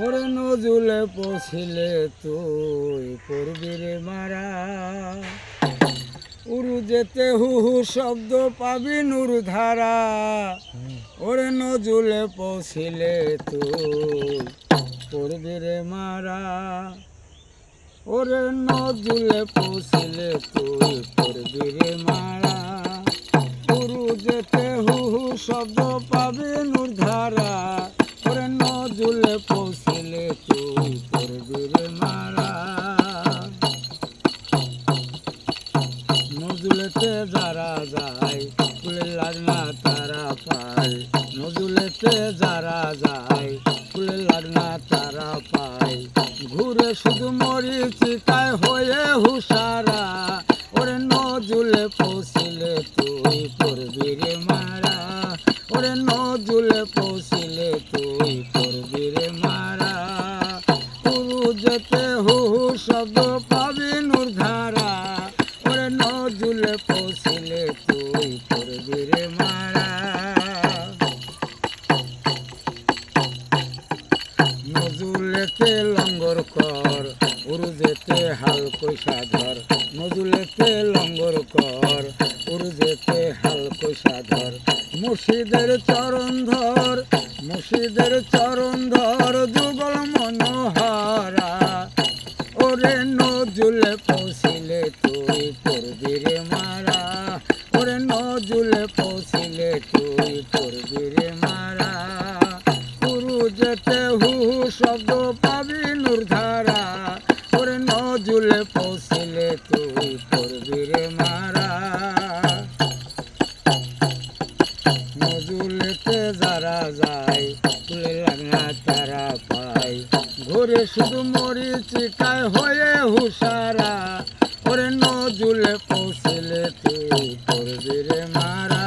ওরে নজুলে পৌঁছিলে তুই পড়বি রে মারা। উরু যেতে হু হু শব্দ পাবি নূর ধারা। ওরে নজুলে পৌঁছিলে তুই পড়বি রে মারা। ওরে নজুলে পৌঁছিলে তুই পড়বি রে মারা। উরু যেতে হু হু শব্দ পাবি নূর ধারা। ওরে নজুলে পৌঁছিলে তুই পড়বি রে মারা। নজুলেতে যারা যায় ফুলের লাজ না তারা পায়। নজুলেতে যারা যায় ফুলের লাজ না তারা পায়। ঘুরে শুধু মরিচিকায় হয়ে হুসারা। ওরে নজুলে পৌঁছিলে তুই পড়বি রে মারা। ওরে নজুলে পৌঁছিলে তুই পড়বি রে মারা। উরু যেতে হু হু শব্দ পাবি নূর ধারা। ওরে নজুলে পৌঁছিলে তুই পড়বি রে মারা। নজুলেতে লঙ্গর কর উরু যেতে হাল কইসা ধর। নজুলেতে লঙ্গর কর উরু যেতে হাল কইসা ধর। মুর্শিদের চরণ ধর মুর্শিদের চরণ ধর যুগল মনোহরা। ওরে নজুলে পৌঁছিলে তুই পড়বি রে মারা। ওরে নজুলে পৌঁছিলে তুই পড়বি রে মারা। উরু যেতে হু হু শব্দ পাবি নূর ধারা। ওরে নজুলে পৌঁছিলে তুই পড়বি রে মারা। নজুলেতে যারা যায় ফুলের লাগনা তারা পায়। ঘুরে শুধু মরিচিকায় হয়ে হুসারা। ওরে নজুলে পৌঁছিলে তুই পড়বি রে মারা।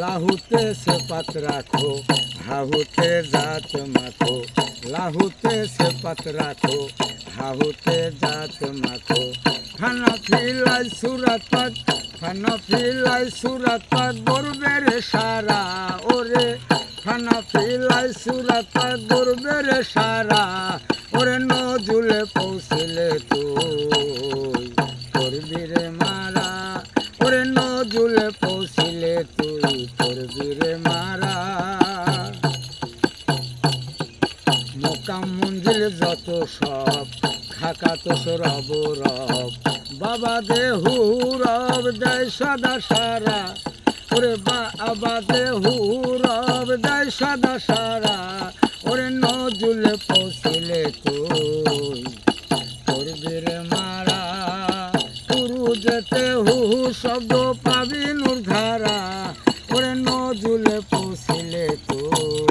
লাহুতে সে পাত রাখো হাহুতে জাত মাখো। লাহুতে সে পাত রাখো হাহুতে জাত মাখো। খানা ফিলাই সুরাত পাক খানা ফিলাই সুরাত পাক গরবে রে সারা। ওরে খানা ফিলাই সুরাত পাক গরবে রে সারা। ওরে নজুলে পৌঁছিলে তুই পড়বি রে মারা। ওরে নজুলে পৌঁছিলে তুই পড়বি রে মারা। মোকাম মঞ্জিল যত সব খাকা তো রব রব। বাবা দেহু রব দেয় সদা সারা। ওরে বাবা দেহু রব দেয় সদা সারা। ওরে নজুলে পৌঁছিলে তুই পড়বি রে মারা। উরু যেতে হু হু শব্দ পাবি নূর ধারা। ওরে নজুলে পৌঁছিলে তুই